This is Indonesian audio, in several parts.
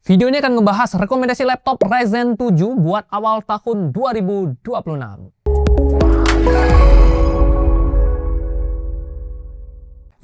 Video ini akan ngebahas rekomendasi laptop Ryzen 7 buat awal tahun 2026.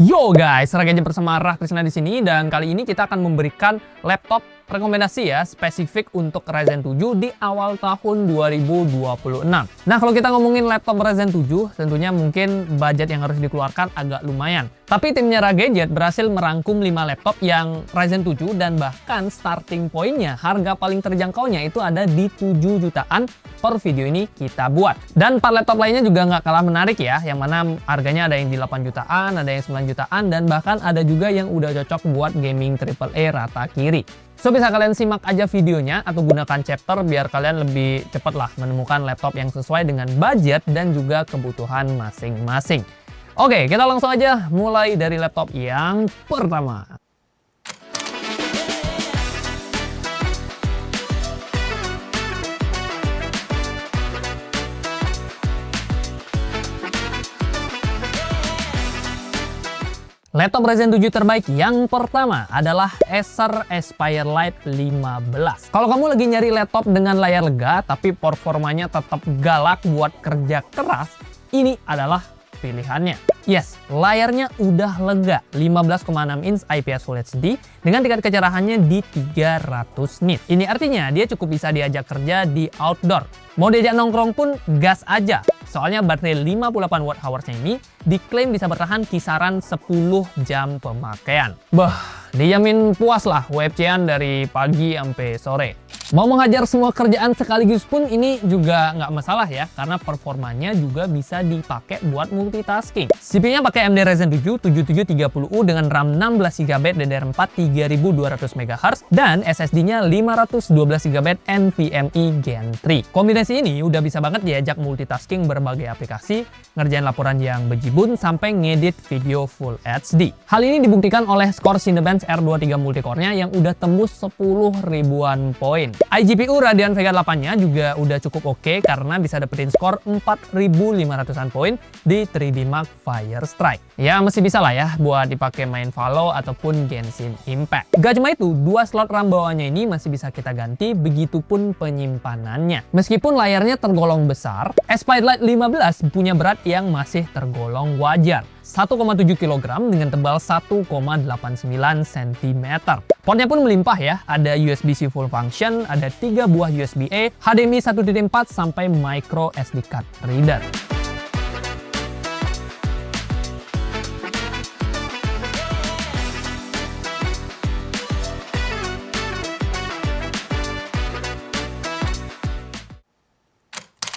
Yo guys, Raga Gamer bersama Rah Krisna di sini, dan kali ini kita akan memberikan laptop rekomendasi ya, spesifik untuk Ryzen 7 di awal tahun 2026. Nah, kalau kita ngomongin laptop Ryzen 7, tentunya mungkin budget yang harus dikeluarkan agak lumayan. Tapi timnya Raga Gadget berhasil merangkum 5 laptop yang Ryzen 7 dan bahkan starting point-nya, harga paling terjangkaunya itu ada di 7 jutaan per video ini kita buat. Dan 4 laptop lainnya juga nggak kalah menarik ya, yang mana harganya ada yang di 8 jutaan, ada yang 9 jutaan, dan bahkan ada juga yang udah cocok buat gaming AAA rata kiri. So, bisa kalian simak aja videonya atau gunakan chapter biar kalian lebih cepat lah menemukan laptop yang sesuai dengan budget dan juga kebutuhan masing-masing. Oke, kita langsung aja mulai dari laptop yang pertama. Laptop Ryzen 7 terbaik yang pertama adalah Acer Aspire Lite 15. Kalau kamu lagi nyari laptop dengan layar lega tapi performanya tetap galak buat kerja keras, ini adalah pilihannya. Yes, layarnya udah lega, 15,6 inch IPS Full HD dengan tingkat kecerahannya di 300 nit. Ini artinya dia cukup bisa diajak kerja di outdoor. Mau diajak nongkrong pun gas aja. Soalnya baterai 58 Wh ini diklaim bisa bertahan kisaran 10 jam pemakaian. Dijamin puas lah WFC-an dari pagi sampai sore. Mau menghajar semua kerjaan sekaligus pun ini juga nggak masalah ya, karena performanya juga bisa dipakai buat multitasking. CPU-nya pakai AMD Ryzen 7 7730U dengan RAM 16GB DDR4 3200 MHz dan SSD-nya 512GB NVMe Gen 3. Kombinasi ini udah bisa banget diajak multitasking berbagai aplikasi, ngerjain laporan yang bejibun sampai ngedit video Full HD. Hal ini dibuktikan oleh skor Cinebench R23 multicore-nya yang udah tembus 10 ribuan poin. iGPU Radeon Vega 8-nya juga udah cukup oke karena bisa dapetin skor 4.500-an poin di 3D Mark Firestrike. Ya masih bisa lah ya buat dipakai main Valo ataupun Genshin Impact. Gak cuma itu, 2 slot RAM bawahnya ini masih bisa kita ganti, begitupun penyimpanannya. Meskipun layarnya tergolong besar, Aspire Lite 15 punya berat yang masih tergolong wajar. 1,7 kg dengan tebal 1,89 cm. Portnya pun melimpah ya, ada USB-C full function, ada 3 buah USB-A, HDMI 1.4 sampai micro SD card reader.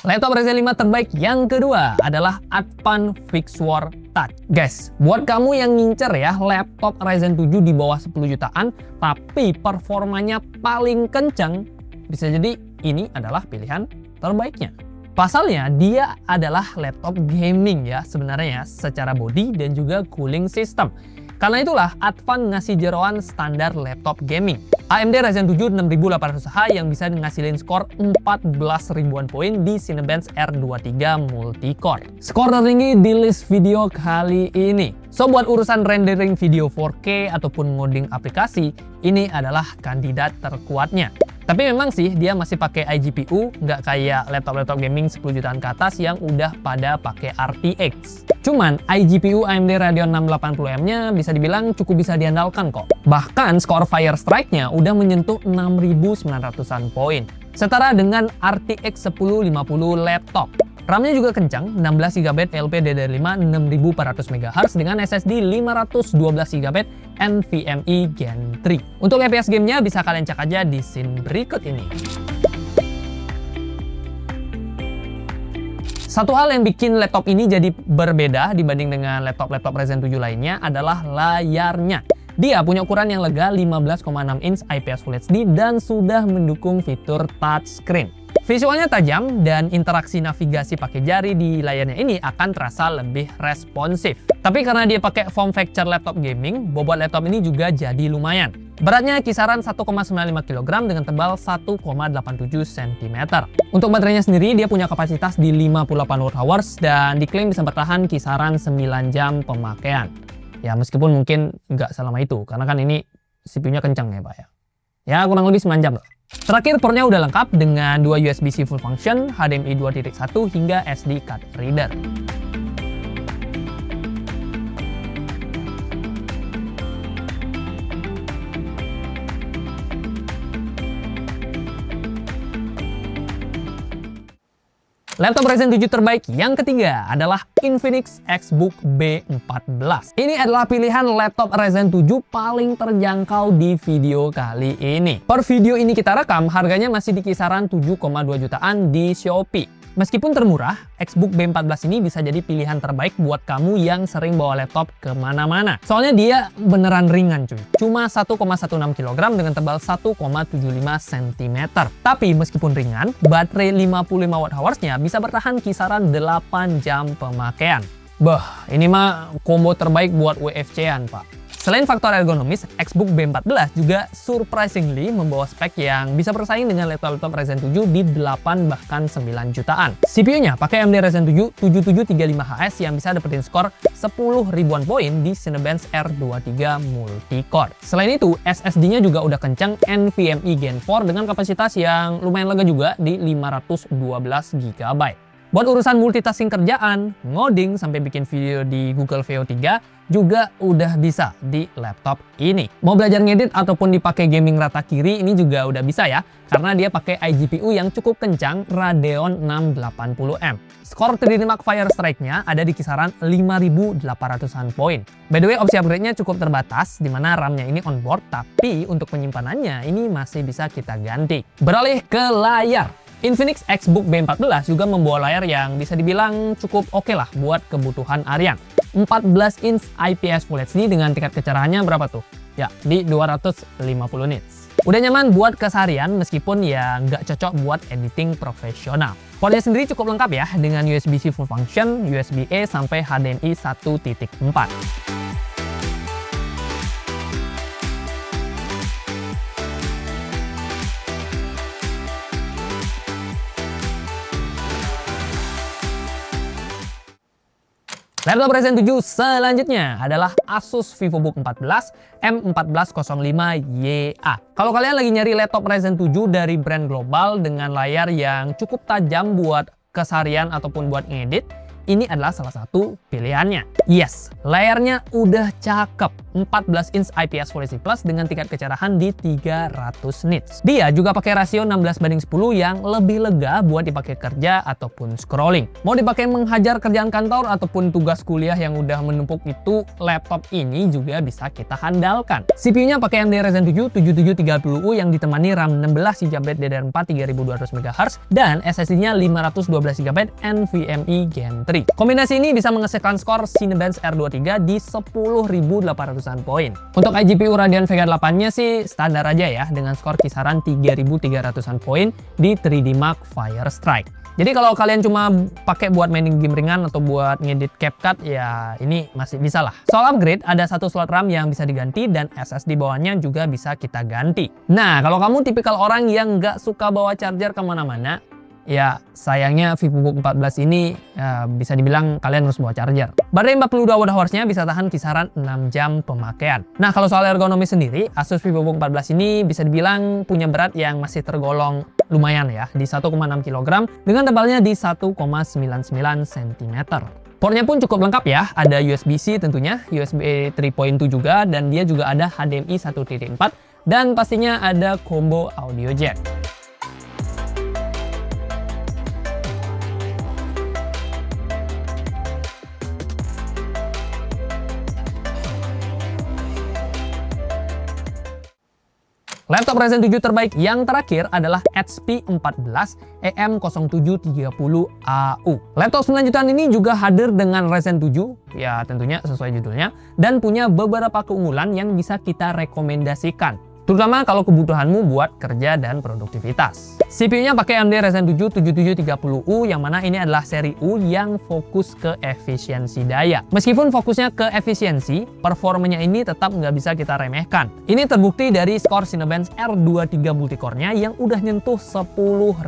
Laptop Ryzen 5 terbaik yang kedua adalah Advan Fixware Touch. Guys, buat kamu yang ngincer ya laptop Ryzen 7 di bawah 10 jutaan tapi performanya paling kenceng, bisa jadi ini adalah pilihan terbaiknya. Pasalnya dia adalah laptop gaming ya sebenarnya secara body dan juga cooling system. Karena itulah Advan ngasih jeroan standar laptop gaming. AMD Ryzen 7 6800H yang bisa ngasilin skor 14 ribuan poin di Cinebench R23 multicore. Skor tertinggi di list video kali ini. So buat urusan rendering video 4K ataupun ngoding aplikasi, ini adalah kandidat terkuatnya. Tapi memang sih dia masih pakai iGPU, nggak kayak laptop-laptop gaming 10 jutaan ke atas yang udah pada pakai RTX. Cuman iGPU AMD Radeon 680M-nya bisa dibilang cukup bisa diandalkan kok. Bahkan skor Firestrike-nya udah menyentuh 6.900-an poin. Setara dengan RTX 1050 laptop. RAM-nya juga kencang, 16GB LPDDR5 6400 MHz dengan SSD 512GB NVMe Gen 3. Untuk FPS gamenya bisa kalian cek aja di scene berikut ini. Satu hal yang bikin laptop ini jadi berbeda dibanding dengan laptop-laptop Ryzen 7 lainnya adalah layarnya. Dia punya ukuran yang lega 15,6 inch IPS Full HD dan sudah mendukung fitur touchscreen. Visualnya tajam dan interaksi navigasi pakai jari di layarnya ini akan terasa lebih responsif. Tapi karena dia pakai form factor laptop gaming, bobot laptop ini juga jadi lumayan. Beratnya kisaran 1,95 kg dengan tebal 1,87 cm. Untuk baterainya sendiri dia punya kapasitas di 58 Wh dan diklaim bisa bertahan kisaran 9 jam pemakaian. Ya meskipun mungkin nggak selama itu, karena kan ini CPU-nya kencang ya Pak ya. Ya kurang lebih 9 jam lah. Terakhir, portnya udah lengkap dengan 2 USB-C full function, HDMI 2.1 hingga SD card reader. Laptop Ryzen 7 terbaik yang ketiga adalah Infinix Xbook B14. Ini adalah pilihan laptop Ryzen 7 paling terjangkau di video kali ini. Per video ini kita rekam, harganya masih di kisaran 7,2 jutaan di Shopee. Meskipun termurah, Xbook B14 ini bisa jadi pilihan terbaik buat kamu yang sering bawa laptop kemana-mana. Soalnya dia beneran ringan cuy. Cuma 1,16 kg dengan tebal 1,75 cm. Tapi meskipun ringan, baterai 55 Wh-nya bisa bertahan kisaran 8 jam pemakaian. Bah, ini mah combo terbaik buat WFC-an, Pak. Selain faktor ergonomis, Xbook B14 juga surprisingly membawa spek yang bisa bersaing dengan laptop Ryzen 7 di 8 bahkan 9 jutaan. CPU-nya pakai AMD Ryzen 7 7735HS yang bisa dapetin skor 10 ribuan poin di Cinebench R23 Multicore. Selain itu, SSD-nya juga udah kencang NVMe Gen 4 dengan kapasitas yang lumayan lega juga di 512 GB. Buat urusan multitasking kerjaan, ngoding, sampai bikin video di Google VO3 juga udah bisa di laptop ini. Mau belajar ngedit ataupun dipakai gaming rata kiri ini juga udah bisa ya, karena dia pakai iGPU yang cukup kencang Radeon 680M. Skor 3D Mark Firestrike-nya ada di kisaran 5.800-an poin. By the way, opsi upgrade-nya cukup terbatas, di mana RAM-nya ini onboard, tapi untuk penyimpanannya ini masih bisa kita ganti. Beralih ke layar. Infinix Xbook B14 juga membawa layar yang bisa dibilang cukup oke lah buat kebutuhan harian. 14 inch IPS Full HD dengan tingkat kecerahannya berapa tuh? Ya, di 250 nits. Udah nyaman buat keseharian meskipun ya nggak cocok buat editing profesional. Portnya sendiri cukup lengkap ya dengan USB-C full function, USB-A sampai HDMI 1.4. Laptop Ryzen 7 selanjutnya adalah Asus VivoBook 14 M1405YA. Kalau kalian lagi nyari laptop Ryzen 7 dari brand global dengan layar yang cukup tajam buat keseharian ataupun buat ngedit, ini adalah salah satu pilihannya. Yes, layarnya udah cakep. 14 inch IPS Full HD Plus dengan tingkat kecerahan di 300 nits. Dia juga pakai rasio 16:10 yang lebih lega buat dipakai kerja ataupun scrolling. Mau dipakai menghajar kerjaan kantor ataupun tugas kuliah yang udah menumpuk itu, laptop ini juga bisa kita handalkan. CPU-nya pakai AMD Ryzen 7 7730U yang ditemani RAM 16 GB DDR4 3200 MHz dan SSD-nya 512 GB NVMe Gen 3. Kombinasi ini bisa menghasilkan skor Cinebench R23 di 10.800-an poin. Untuk iGPU Radeon Vega 8-nya sih standar aja ya, dengan skor kisaran 3.300-an poin di 3D Mark Firestrike. Jadi kalau kalian cuma pakai buat mainin game ringan atau buat ngedit CapCut, ya ini masih bisa lah. Soal upgrade, ada satu slot RAM yang bisa diganti dan SSD bawahnya juga bisa kita ganti. Nah, kalau kamu tipikal orang yang nggak suka bawa charger kemana-mana, ya sayangnya VivoBook 14 ini ya, bisa dibilang kalian harus bawa charger. Baterai 42 Wh-nya bisa tahan kisaran 6 jam pemakaian. Nah, kalau soal ergonomi sendiri, Asus VivoBook 14 ini bisa dibilang punya berat yang masih tergolong lumayan ya, di 1,6 kg dengan tebalnya di 1,99 cm. Portnya pun cukup lengkap ya, ada USB-C tentunya, USB 3.2 juga, dan dia juga ada HDMI 1.4 dan pastinya ada combo audio jack. Laptop Ryzen 7 terbaik yang terakhir adalah HP 14 EM0730AU. Laptop 9 jutaan ini juga hadir dengan Ryzen 7, ya tentunya sesuai judulnya, dan punya beberapa keunggulan yang bisa kita rekomendasikan. Terutama kalau kebutuhanmu buat kerja dan produktivitas. CPU-nya pakai AMD Ryzen 7 7730U yang mana ini adalah seri U yang fokus ke efisiensi daya. Meskipun fokusnya ke efisiensi, performanya ini tetap nggak bisa kita remehkan. Ini terbukti dari skor Cinebench R23 Multicore-nya yang udah nyentuh 10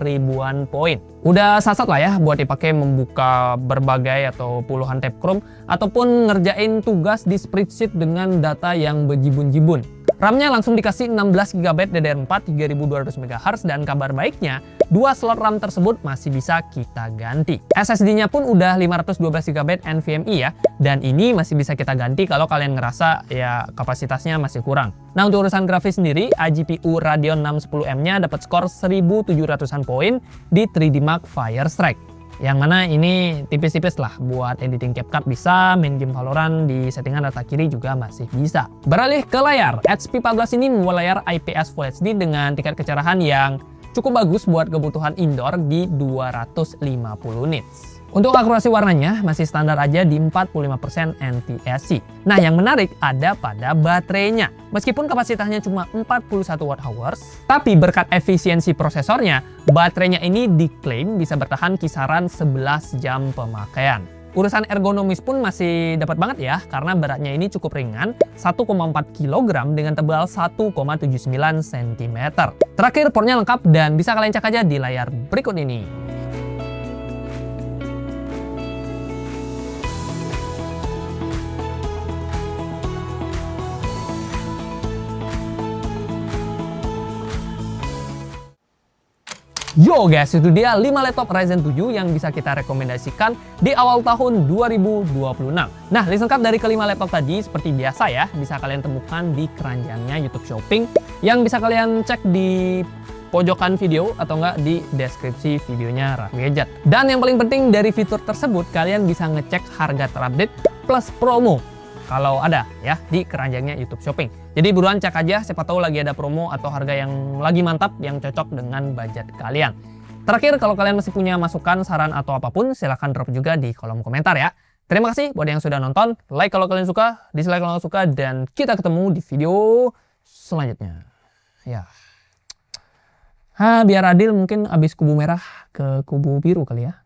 ribuan poin. Udah sasat lah ya buat dipakai membuka berbagai atau puluhan tab Chrome ataupun ngerjain tugas di spreadsheet dengan data yang bejibun-jibun. RAM-nya langsung dikasih 16 GB DDR4 3200 MHz dan kabar baiknya, dua slot RAM tersebut masih bisa kita ganti. SSD-nya pun udah 512 GB NVMe ya, dan ini masih bisa kita ganti kalau kalian ngerasa ya kapasitasnya masih kurang. Nah, untuk urusan grafis sendiri, GPU Radeon 610M-nya dapat skor 1700-an poin di 3D Mark Firestrike. Yang mana ini tipis-tipis lah buat editing CapCut bisa, main game Valorant di settingan rata kiri juga masih bisa. Beralih ke layar, HP 14 ini membawa layar IPS Full HD dengan tingkat kecerahan yang cukup bagus buat kebutuhan indoor di 250 nits. Untuk akurasi warnanya masih standar aja di 45% NTSC. Nah, yang menarik ada pada baterainya. Meskipun kapasitasnya cuma 41 Wh, tapi berkat efisiensi prosesornya, baterainya ini diklaim bisa bertahan kisaran 11 jam pemakaian. Urusan ergonomis pun masih dapat banget ya, karena beratnya ini cukup ringan, 1,4 kg dengan tebal 1,79 cm. Terakhir, portnya lengkap dan bisa kalian cek aja di layar berikut ini. Yo guys, itu dia 5 laptop Ryzen 7 yang bisa kita rekomendasikan di awal tahun 2026. Nah, list lengkap dari kelima laptop tadi seperti biasa ya, bisa kalian temukan di keranjangnya YouTube Shopping yang bisa kalian cek di pojokan video atau enggak di deskripsi videonya Raffi Gadget. Dan yang paling penting dari fitur tersebut, kalian bisa ngecek harga terupdate plus promo kalau ada ya di keranjangnya YouTube Shopping. Jadi buruan cek aja, siapa tahu lagi ada promo atau harga yang lagi mantap yang cocok dengan budget kalian. Terakhir, kalau kalian masih punya masukan, saran atau apapun, silahkan drop juga di kolom komentar ya. Terima kasih buat yang sudah nonton, like kalau kalian suka, dislike kalau nggak suka, dan kita ketemu di video selanjutnya. Ya, biar adil mungkin abis kubu merah ke kubu biru kali ya.